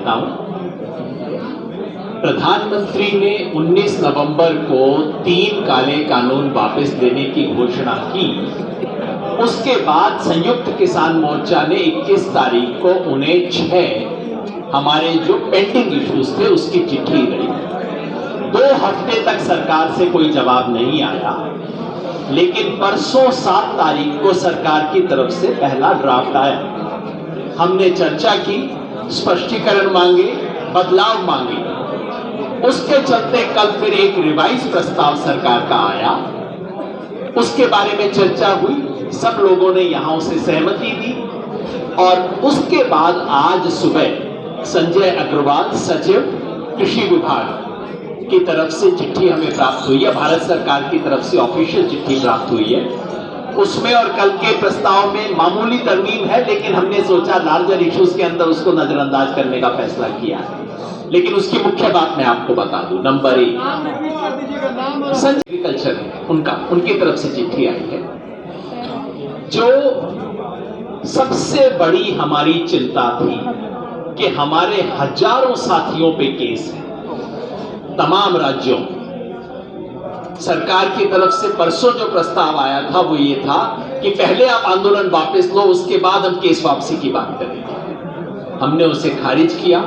बताऊं, प्रधानमंत्री ने 19 नवंबर को 3 काले कानून वापस लेने की घोषणा की। उसके बाद संयुक्त किसान मोर्चा ने 21 तारीख को उन्हें 6 हमारे जो पेंडिंग इश्यूज थे उसकी चिट्ठी गई। 2 हफ्ते तक सरकार से कोई जवाब नहीं आया, लेकिन परसों 7 तारीख को सरकार की तरफ से पहला ड्राफ्ट आया। हमने चर्चा की, स्पष्टीकरण मांगे, बदलाव मांगे। उसके चलते कल फिर एक रिवाइज प्रस्ताव सरकार का आया, उसके बारे में चर्चा हुई, सब लोगों ने यहां उसे सहमति दी और उसके बाद आज सुबह संजय अग्रवाल सचिव कृषि विभाग की तरफ से चिट्ठी हमें प्राप्त हुई है, भारत सरकार की तरफ से ऑफिशियल चिट्ठी प्राप्त हुई है। उसमें और कल के प्रस्ताव में मामूली तरमीम है, लेकिन हमने सोचा लार्जर इश्यूज के अंदर उसको नजरअंदाज करने का फैसला किया है। लेकिन उसकी मुख्य बात मैं आपको बता दूं, नंबर 1 संजय एग्रीकल्चर है, उनकी तरफ से चिट्ठी आई है। जो सबसे बड़ी हमारी चिंता थी कि हमारे हजारों साथियों पे केस है तमाम राज्यों, सरकार की तरफ से परसों जो प्रस्ताव आया था वो ये था कि पहले आप आंदोलन वापस लो, उसके बाद हम केस वापसी की बात करेंगे। हमने उसे खारिज किया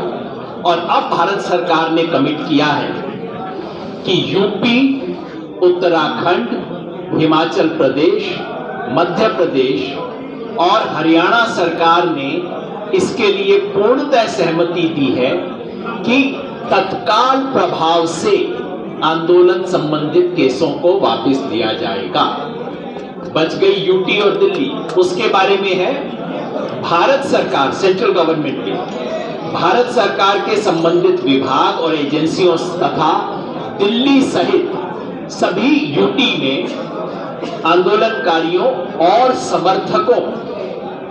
और अब भारत सरकार ने कमिट किया है कि यूपी, उत्तराखंड, हिमाचल प्रदेश, मध्य प्रदेश और हरियाणा सरकार ने इसके लिए पूर्णतः सहमति दी है कि तत्काल प्रभाव से आंदोलन संबंधित केसों को वापस लिया जाएगा। बच गई यूटी और दिल्ली, उसके बारे में है भारत सरकार, सेंट्रल गवर्नमेंट के, भारत सरकार के संबंधित विभाग और एजेंसियों तथा दिल्ली सहित सभी यूटी में आंदोलनकारियों और समर्थकों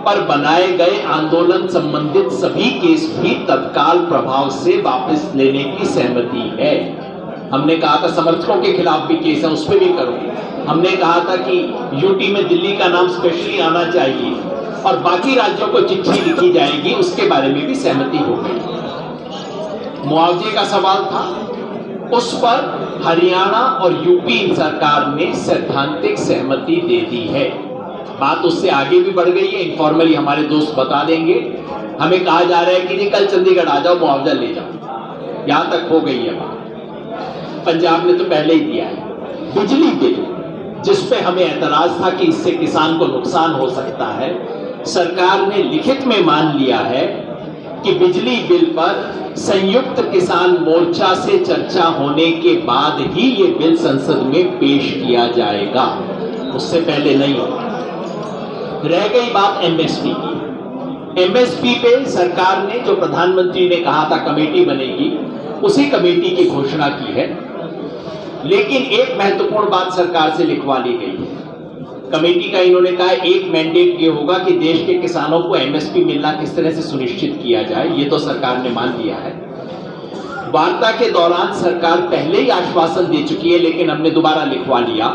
पर बनाए गए आंदोलन संबंधित सभी केस भी तत्काल प्रभाव से वापस लेने की सहमति है। हमने कहा था समर्थकों के खिलाफ भी केस है, उस पर भी करो। हमने कहा था कि यूटी में दिल्ली का नाम स्पेशली आना चाहिए और बाकी राज्यों को चिट्ठी लिखी जाएगी, उसके बारे में भी सहमति हो गई। मुआवजे का सवाल था, उस पर हरियाणा और यूपी सरकार ने सैद्धांतिक सहमति दे दी है। बात उससे आगे भी बढ़ गई है, इनफॉर्मली हमारे दोस्त बता देंगे। हमें कहा जा रहा है कि नहीं, कल चंडीगढ़ आ जाओ, मुआवजा ले जाओ। यहां तक हो गई है बात। पंजाब ने तो पहले ही दिया है। बिजली बिल, जिस पे हमें एतराज था कि इससे किसान को नुकसान हो सकता है, सरकार ने लिखित में मान लिया है कि बिजली बिल पर संयुक्त किसान मोर्चा से चर्चा होने के बाद ही ये बिल संसद में पेश किया जाएगा, उससे पहले नहीं होगा। रह गई बात एमएसपी की। एमएसपी पे सरकार ने, जो प्रधानमंत्री ने कहा था कमेटी बनेगी, उसी कमेटी की घोषणा की है। लेकिन एक महत्वपूर्ण बात सरकार से लिखवा ली गई है। कमेटी का इन्होंने कहा एक मैंडेट ये होगा कि देश के किसानों को एमएसपी मिलना किस तरह से सुनिश्चित किया जाए, ये तो सरकार ने मान लिया है। वार्ता के दौरान सरकार पहले ही आश्वासन दे चुकी है, लेकिन हमने दोबारा लिखवा लिया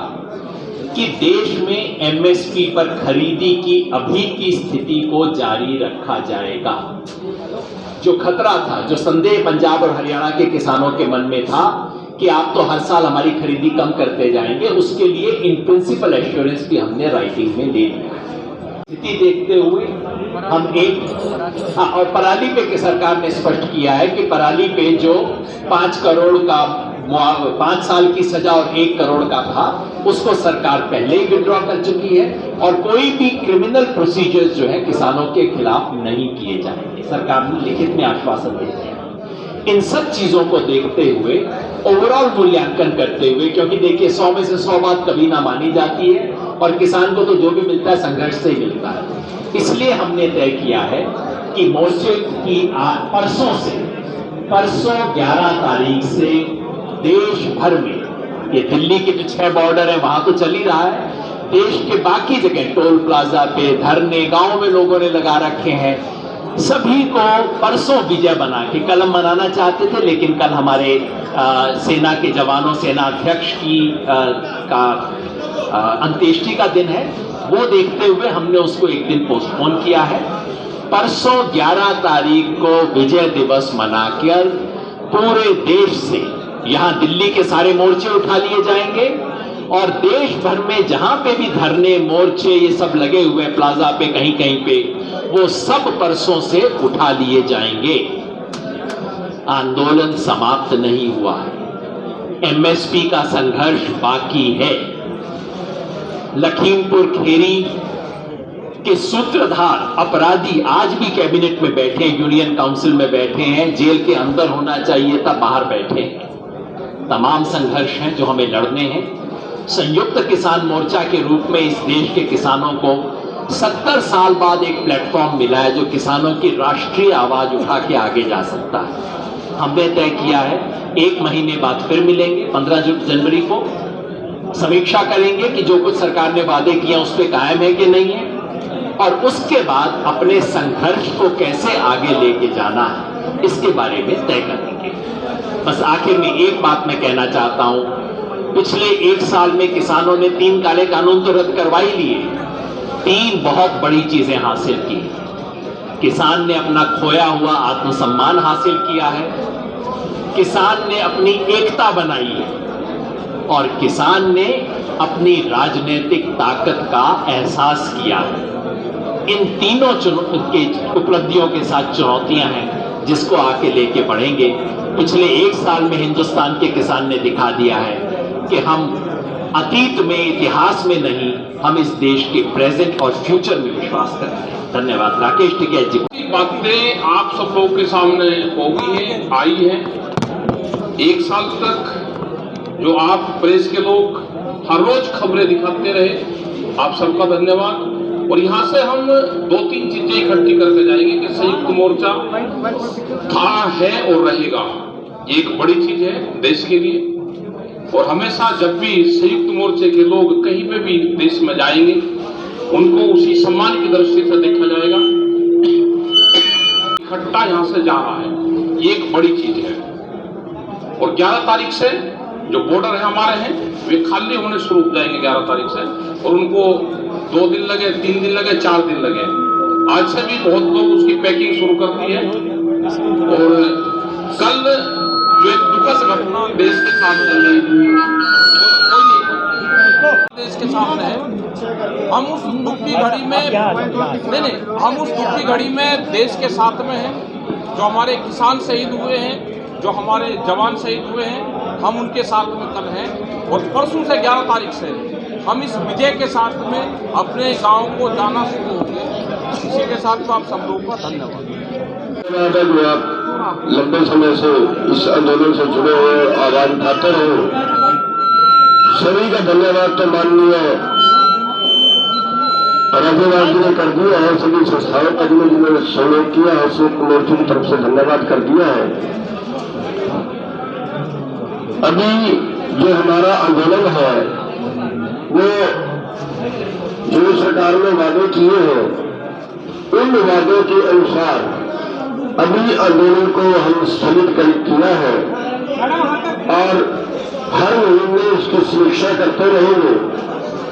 कि देश में एमएसपी पर खरीदी की अभी की स्थिति को जारी रखा जाएगा। जो खतरा था, जो संदेह पंजाब और हरियाणा के किसानों के मन में था कि आप तो हर साल हमारी खरीदी कम करते जाएंगे, उसके लिए इन प्रिंसिपल एश्योरेंस भी हमने राइटिंग में ले लिया। स्थिति देखते हुए हम और पराली पे सरकार ने स्पष्ट किया है कि पराली पे जो 5 करोड़ का 5 साल की सजा और 1 करोड़ का था, उसको सरकार पहले ही विड्रॉ कर चुकी है और कोई भी क्रिमिनल प्रोसीजर्स जो है किसानों के खिलाफ नहीं किए जाएंगे। सरकार ने लिखित में आश्वासन दिया है। इन सब चीजों को देखते हुए, ओवरऑल मूल्यांकन करते हुए, क्योंकि देखिए 100 में से 100 बात कभी ना मानी जाती है और किसान को तो जो भी मिलता है संघर्ष से ही मिलता है, इसलिए हमने तय किया है कि मोर्चे की परसों 11 तारीख से देश भर में, ये दिल्ली के जो 6 बॉर्डर है वहां तो चल ही रहा है, देश के बाकी जगह टोल प्लाजा पे धरने गांव में लोगों ने लगा रखे हैं, सभी को परसों विजय बना के, कल हम मनाना चाहते थे लेकिन कल हमारे सेना के जवानों, सेना अध्यक्ष की अंत्येष्टि का दिन है, वो देखते हुए हमने उसको एक दिन पोस्टपोन किया है। परसों 11 तारीख को विजय दिवस मनाकर पूरे देश से, यहां दिल्ली के सारे मोर्चे उठा लिए जाएंगे और देश भर में जहां पे भी धरने, मोर्चे ये सब लगे हुए प्लाजा पे, कहीं कहीं पे, वो सब परसों से उठा लिए जाएंगे। आंदोलन समाप्त नहीं हुआ है, एमएसपी का संघर्ष बाकी है। लखीमपुर खीरी के सूत्रधार अपराधी आज भी कैबिनेट में बैठे हैं, यूनियन काउंसिल में बैठे हैं, जेल के अंदर होना चाहिए था, बाहर बैठे हैं। तमाम संघर्ष हैं जो हमें लड़ने हैं। संयुक्त किसान मोर्चा के रूप में इस देश के किसानों को 70 साल बाद एक प्लेटफॉर्म मिला है जो किसानों की राष्ट्रीय आवाज उठा के आगे जा सकता है। हमने तय किया है 1 महीने बाद फिर मिलेंगे, 15 जनवरी को समीक्षा करेंगे कि जो कुछ सरकार ने वादे किए उस पर कायम है कि नहीं है, और उसके बाद अपने संघर्ष को कैसे आगे लेके जाना है इसके बारे में तय करेंगे। बस आखिर में एक बात मैं कहना चाहता हूं, पिछले 1 साल में किसानों ने 3 काले कानून तो रद्द करवा ही लिए, 3 बहुत बड़ी चीजें हासिल की। किसान ने अपना खोया हुआ आत्मसम्मान हासिल किया है, किसान ने अपनी एकता बनाई है और किसान ने अपनी राजनीतिक ताकत का एहसास किया है। इन तीनों उपलब्धियों के साथ चुनौतियां हैं जिसको आके लेके बढ़ेंगे। पिछले 1 साल में हिंदुस्तान के किसान ने दिखा दिया है कि हम अतीत में, इतिहास में नहीं, हम इस देश के प्रेजेंट और फ्यूचर में विश्वास करते हैं। धन्यवाद। राकेश टिकैत जी। बातें आप सब लोगों के सामने हो गई है, आई है। 1 साल तक जो आप प्रेस के लोग हर रोज खबरें दिखाते रहे, आप सबका धन्यवाद। और यहाँ से हम 2-3 चीजें इकट्ठी करके जाएंगे कि संयुक्त मोर्चा था, है और रहेगा। एक बड़ी चीज है देश के लिए, और हमेशा जब भी संयुक्त मोर्चे के लोग कहीं पे भी देश में जाएंगे उनको उसी सम्मान की दृष्टि से देखा जाएगा। इकट्ठा यहाँ से जा रहा है, ये एक बड़ी चीज है। और 11 तारीख से जो बॉर्डर है हमारे हैं वे खाली होने शुरू हो जाएंगे 11 तारीख से, और उनको 2 दिन लगे, 3 दिन लगे, 4 दिन लगे, आज से भी बहुत लोग उसकी पैकिंग शुरू कर दी है। और कल जो एक दुखद घटना देश के सामने है, देश के सामने है, हम उस दुख की घड़ी में हम उस दुख की घड़ी में देश के साथ में हैं। जो हमारे किसान शहीद हुए हैं, जो हमारे जवान शहीद हुए हैं, हम उनके साथ में कल हैं। और परसों से 11 तारीख से हम इस विजय के साथ में अपने गांव को जाना शुरू होंगे। इसी के साथ आप सब लोगों का धन्यवाद। लंबे समय से इस आंदोलन से जुड़े हुए, आवाज उठाते रहे, सभी का धन्यवाद। तो माननीय राज्यपाल जी ने कर दिया है, सभी संस्थाओं जिन्होंने सहयोग किया है, संयुक्त मोर्चे की तरफ से धन्यवाद कर दिया है। अभी जो हमारा आंदोलन है वो जो सरकार ने वादे किए हैं उन वादों के अनुसार अभी आंदोलन को हम स्थगित किया है और हर महीने इसकी समीक्षा करते रहेंगे।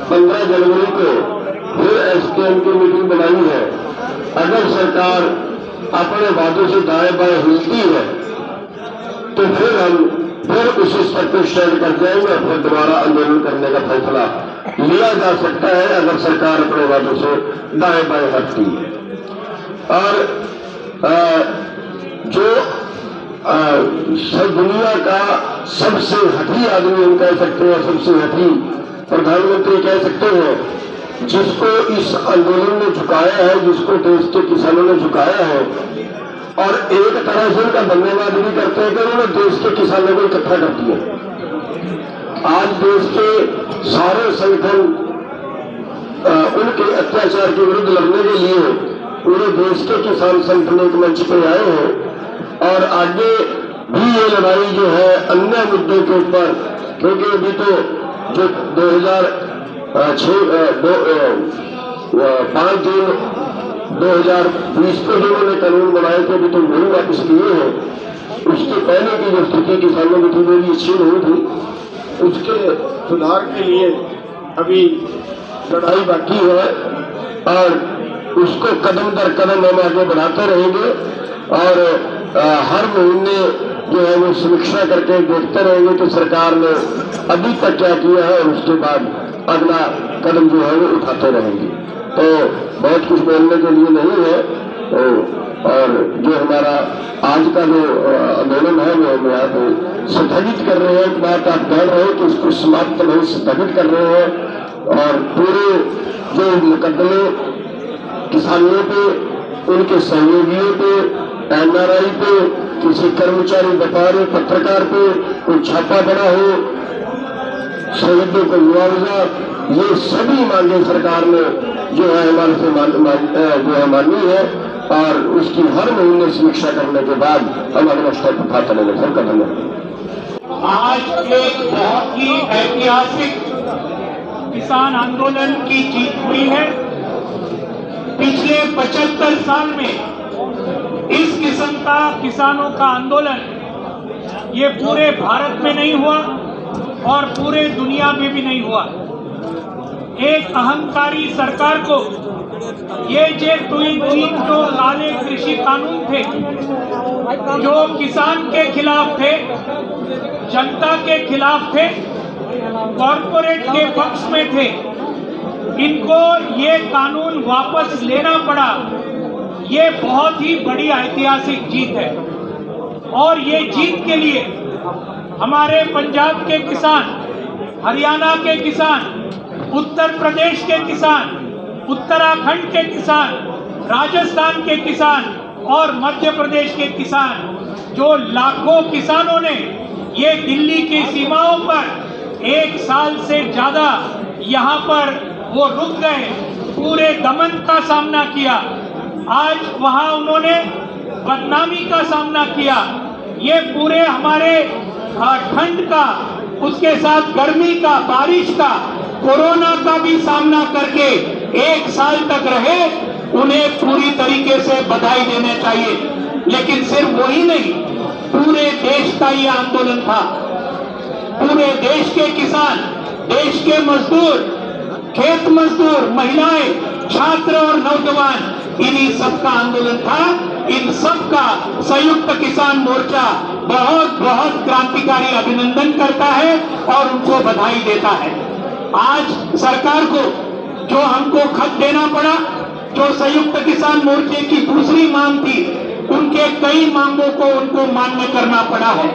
15 जनवरी को फिर एसकेएम की मीटिंग बनाई है। अगर सरकार अपने वादों से दाएं बाएं हिलती है तो फिर हम उसी स्तर पर स्टैंड कर जाएंगे, फिर दोबारा आंदोलन करने का फैसला लिया जा सकता है अगर सरकार अपने वादों से दाएं बाएं हटती है। और जो दुनिया का सबसे हठी आदमी हम कह सकते हैं, सबसे हठी प्रधानमंत्री कह सकते हैं, जिसको इस आंदोलन ने झुकाया है, जिसको देश के किसानों ने झुकाया है, और एक तरह से उनका धन्यवाद भी करते हैं कि उन्होंने देश के किसानों को इकट्ठा कर दिया। आज देश के सारे संगठन उनके अत्याचार के विरुद्ध लड़ने के लिए पूरे देश के किसान संगठन एक मंच पे आए हैं और आगे भी ये लड़ाई जो है अन्य मुद्दों के ऊपर, क्योंकि अभी तो जो 5 जून 2020 को जो उन्होंने कानून बनाए थे अभी तो वही वापस किए हैं। उसके पहले की जो स्थिति किसानों की थी वो भी अच्छी नहीं थी, उसके सुधार के लिए अभी लड़ाई बाकी है। और उसको कदम दर कदम हम आगे बढ़ाते रहेंगे और हर महीने जो है वो समीक्षा करके देखते रहेंगे कि सरकार ने अभी तक क्या किया है और उसके बाद अगला कदम जो है वो उठाते रहेंगे। तो बहुत कुछ बोलने के लिए नहीं है। तो और जो हमारा आज का जो आंदोलन है वो हम यहाँ पे स्थगित कर रहे हैं। एक बात आप कह रहे हैं कि उसको समाप्त नहीं, स्थगित कर रहे हैं और पूरे जो मुकदमे किसानों पे, उनके सहयोगियों पे, NRI पे, किसी कर्मचारी, व्यापारी, पत्रकार पे कोई छापा पड़ा हो, शहीदों को मुआवजा, ये सभी मांगे सरकार ने जो है हमारे से मानी है और उसकी हर महीने समीक्षा करने के बाद हम अगला स्टेप उठाते रहेंगे। सर का धन्यवाद। आज एक बहुत ही ऐतिहासिक किसान आंदोलन की जीत हुई है। पिछले 75 साल में इस किस्म का किसानों का आंदोलन ये पूरे भारत में नहीं हुआ और पूरे दुनिया में भी नहीं हुआ। एक अहंकारी सरकार को ये जो काले कृषि कानून थे, जो किसान के खिलाफ थे, जनता के खिलाफ थे, कॉरपोरेट के पक्ष में थे, इनको ये कानून वापस लेना पड़ा। ये बहुत ही बड़ी ऐतिहासिक जीत है और ये जीत के लिए हमारे पंजाब के किसान, हरियाणा के किसान, उत्तर प्रदेश के किसान, उत्तराखंड के किसान, राजस्थान के किसान और मध्य प्रदेश के किसान, जो लाखों किसानों ने ये दिल्ली की सीमाओं पर 1 साल से ज्यादा यहाँ पर वो रुक गए, पूरे दमन का सामना किया। आज वहाँ उन्होंने बदनामी का सामना किया। ये पूरे हमारे ठंड का, उसके साथ गर्मी का, बारिश का, कोरोना का भी सामना करके 1 साल तक रहे, उन्हें पूरी तरीके से बधाई देने चाहिए। लेकिन सिर्फ वही नहीं, पूरे देश का ये आंदोलन था। पूरे देश के किसान, देश के मजदूर, खेत मजदूर, महिलाएं, छात्र और नौजवान, इन्हीं सबका आंदोलन था। इन सबका संयुक्त किसान मोर्चा बहुत बहुत क्रांतिकारी अभिनंदन करता है और उनको बधाई देता है। आज सरकार को जो हमको खत देना पड़ा, जो संयुक्त किसान मोर्चे की दूसरी मांग थी, उनके कई मांगों को उनको मान्य करना पड़ा है।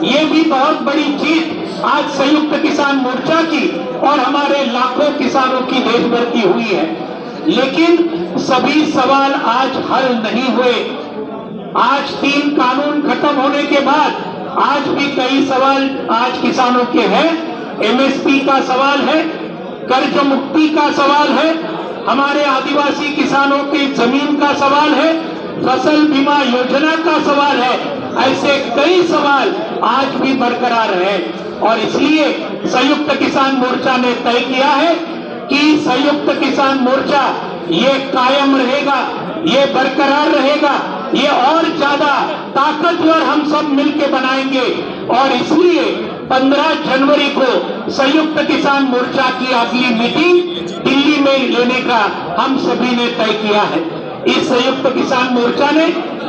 ये भी बहुत बड़ी जीत आज संयुक्त किसान मोर्चा की और हमारे लाखों किसानों की देश भर की हुई है। लेकिन सभी सवाल आज हल नहीं हुए। आज 3 कानून खत्म होने के बाद आज भी कई सवाल आज किसानों के हैं। MSP का सवाल है, कर्ज मुक्ति का सवाल है, हमारे आदिवासी किसानों की जमीन का सवाल है, फसल बीमा योजना का सवाल है। ऐसे कई सवाल आज भी बरकरार है और इसलिए संयुक्त किसान मोर्चा ने तय किया है कि संयुक्त किसान मोर्चा ये कायम रहेगा, ये बरकरार रहेगा, ये और ज्यादा ताकतवर हम सब मिलकर बनाएंगे। और इसलिए 15 जनवरी को संयुक्त किसान मोर्चा की अगली मीटिंग दिल्ली में लेने का हम सभी ने तय किया है। इस संयुक्त किसान मोर्चा ने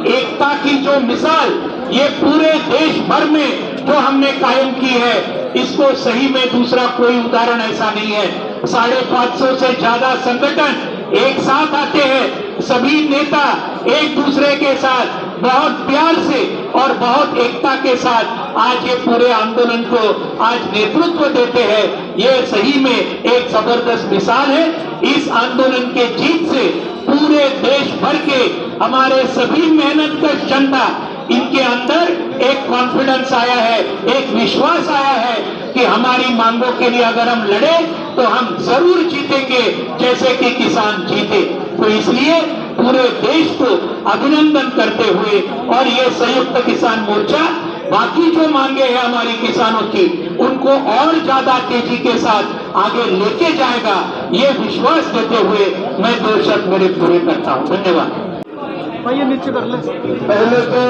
एकता की जो मिसाल ये पूरे देश भर में जो हमने कायम की है, इसको सही में दूसरा कोई उदाहरण ऐसा नहीं है। 550 से ज्यादा संगठन एक साथ आते हैं, सभी नेता एक दूसरे के साथ बहुत प्यार से और बहुत एकता के साथ आज ये पूरे आंदोलन को आज नेतृत्व देते हैं। ये सही में एक जबरदस्त मिसाल है। इस आंदोलन के जीत से पूरे देश भर के हमारे सभी मेहनतकश जनता, इनके अंदर एक कॉन्फिडेंस आया है, एक विश्वास आया है कि हमारी मांगों के लिए अगर हम लड़े तो हम जरूर जीतेंगे, जैसे कि किसान जीते। तो इसलिए पूरे देश को अभिनंदन करते हुए और ये संयुक्त किसान मोर्चा बाकी जो मांगे हैं हमारी किसानों की, उनको और ज्यादा तेजी के साथ आगे लेके जाएगा, ये विश्वास देते हुए मैं 2 शब्द मेरे पूरे करता हूं। धन्यवाद। पहले तो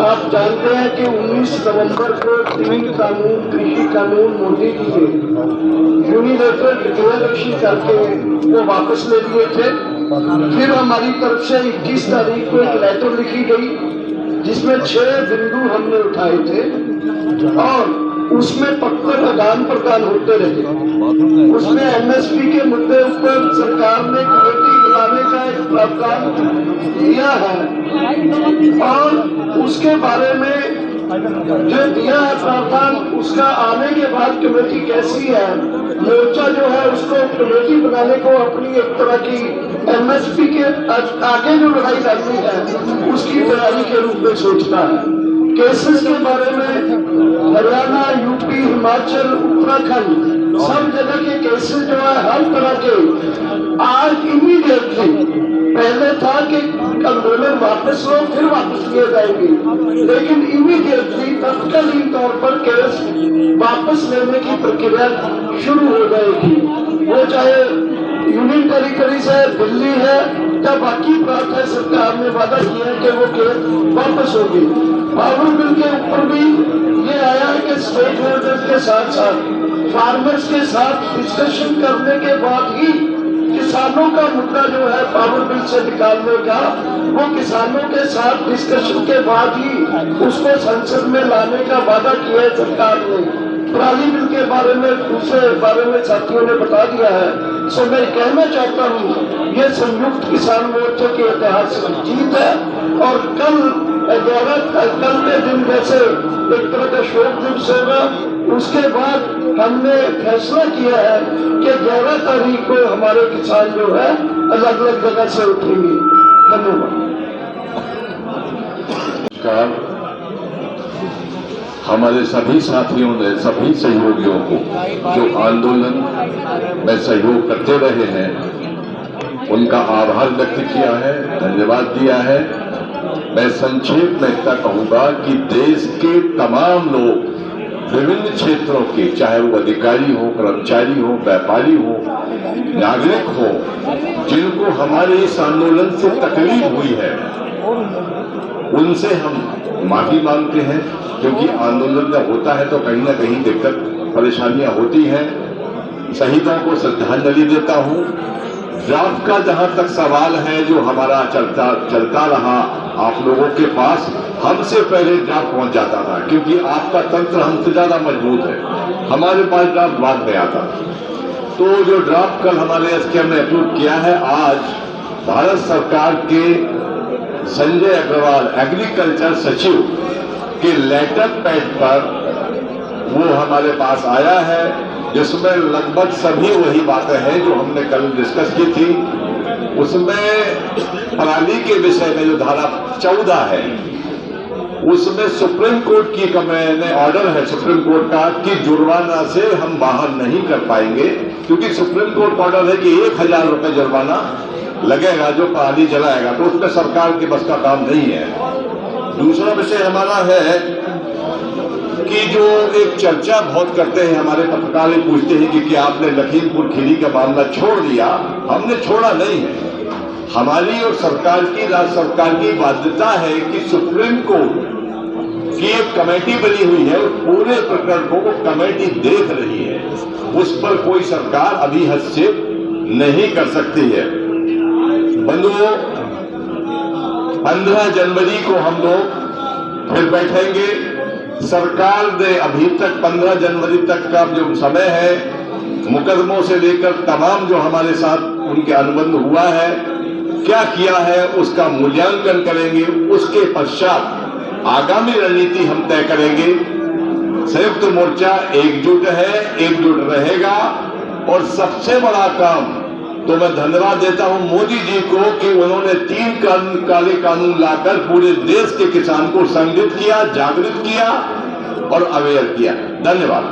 आप जानते हैं कि 19 नवंबर को 3 कानून, कृषि कानून मोदी जी ने यूनिलेटरल डिक्लेरेशन करके वो वापस ले लिए थे। फिर हमारी तरफ से 21 तारीख को एक लेटर लिखी गई जिसमें 6 बिंदु हमने उठाए थे और उसमें पत्र आदान प्रदान होते रहे। उसमें एमएसपी के मुद्दे पर सरकार ने कमेटी बनाने का एक प्रावधान दिया है और उसके बारे में जो दिया है प्रावधान, उसका आने के बाद कमेटी कैसी है, मोर्चा जो है उसको कमेटी बनाने को अपनी एक तरह की एमएसपी के आगे जो लड़ाई लड़नी है उसकी तैयारी के रूप में सोचता है। केसेस के बारे में हरियाणा, यूपी, हिमाचल, उत्तराखंड सब जगह के केसेस जो है हर तरह के आज इमीडिएटली, पहले था कि आंदोलन वापस लो फिर वापस लिए जाएंगे, लेकिन इमीडिएटली तत्कालीन तौर पर केस वापस लेने की प्रक्रिया शुरू हो जाएगी। वो चाहे यूनियन टेरिटरी से दिल्ली है या बाकी प्रांत है, सरकार ने वादा किया है कि वो केस वापस होगी। पावर बिल के ऊपर भी ये आया है कि स्टेक होल्डर्स के साथ साथ फार्मर्स के साथ डिस्कशन करने के बाद ही किसानों का मुद्दा जो है पावर बिल से निकालने का, वो किसानों के साथ डिस्कशन के बाद ही उसको संसद में लाने का वादा किया है सरकार ने। पराली बिल के बारे में, दूसरे बारे में साथियों ने बता दिया है। सो मैं कहना चाहता हूँ ये संयुक्त किसान मोर्चे की ऐतिहासिक जीत है और कल के दिन जैसे एक तरह का शोक दिवस होगा, उसके बाद हमने फैसला किया है कि 11 तारीख को हमारे किसान जो है अलग अलग जगह से उठेंगे। धन्यवाद। हमारे सभी साथियों ने, सभी सहयोगियों को जो आंदोलन में सहयोग करते रहे हैं उनका आभार व्यक्त किया है, धन्यवाद दिया है। मैं संक्षेप में इतना कहूंगा कि देश के तमाम लोग विभिन्न क्षेत्रों के, चाहे वो अधिकारी हो, कर्मचारी हो, व्यापारी हो, नागरिक हो, जिनको हमारे इस आंदोलन से तकलीफ हुई है, उनसे हम माफी मांगते हैं, क्योंकि आंदोलन जब होता है तो कहीं ना कहीं दिक्कत परेशानियां होती हैं। शहीदों को श्रद्धांजलि देता हूं। ड्राफ्ट का जहां तक सवाल है जो हमारा चलता रहा आप लोगों के पास, हमसे पहले ड्राफ्ट पहुंच जाता था, क्योंकि आपका तंत्र हमसे ज्यादा मजबूत है। हमारे पास ड्राफ्ट बाद में आता। तो जो ड्राफ्ट कल हमारे एसकेएम ने अप्रूव किया है, आज भारत सरकार के संजय अग्रवाल एग्रीकल्चर सचिव के लेटर पैड पर वो हमारे पास आया है, जिसमें लगभग सभी वही बातें हैं जो हमने कल डिस्कस की थी। उसमें पराली के विषय में जो धारा 14 है, उसमें सुप्रीम कोर्ट की मैंने ऑर्डर है सुप्रीम कोर्ट का कि जुर्माना से हम बाहर नहीं कर पाएंगे, क्योंकि सुप्रीम कोर्ट का ऑर्डर है कि 1000 रुपए जुर्माना लगेगा जो पराली जलाएगा, तो उसमें सरकार के बस का काम नहीं है। दूसरा विषय हमारा है कि जो एक चर्चा बहुत करते हैं हमारे पत्रकार, पूछते हैं कि क्या आपने लखीमपुर खीरी का मामला छोड़ दिया? हमने छोड़ा नहीं है। हमारी और सरकार की, राज्य सरकार की बाध्यता है कि सुप्रीम कोर्ट की एक कमेटी बनी हुई है, पूरे प्रकरण को वो कमेटी देख रही है, उस पर कोई सरकार अभी हस्तक्षेप नहीं कर सकती है। बंधुओं, 15 जनवरी को हम लोग फिर बैठेंगे। सरकार ने अभी तक 15 जनवरी तक का जो समय है, मुकदमों से लेकर तमाम जो हमारे साथ उनके अनुबंध हुआ है, क्या किया है, उसका मूल्यांकन करेंगे। उसके पश्चात आगामी रणनीति हम तय करेंगे। संयुक्त मोर्चा एकजुट है, एकजुट रहेगा। और सबसे बड़ा काम तो मैं धन्यवाद देता हूं मोदी जी को कि उन्होंने 3 काले कानून लाकर पूरे देश के किसान को संगठित किया, जागृत किया और अवेयर किया। धन्यवाद।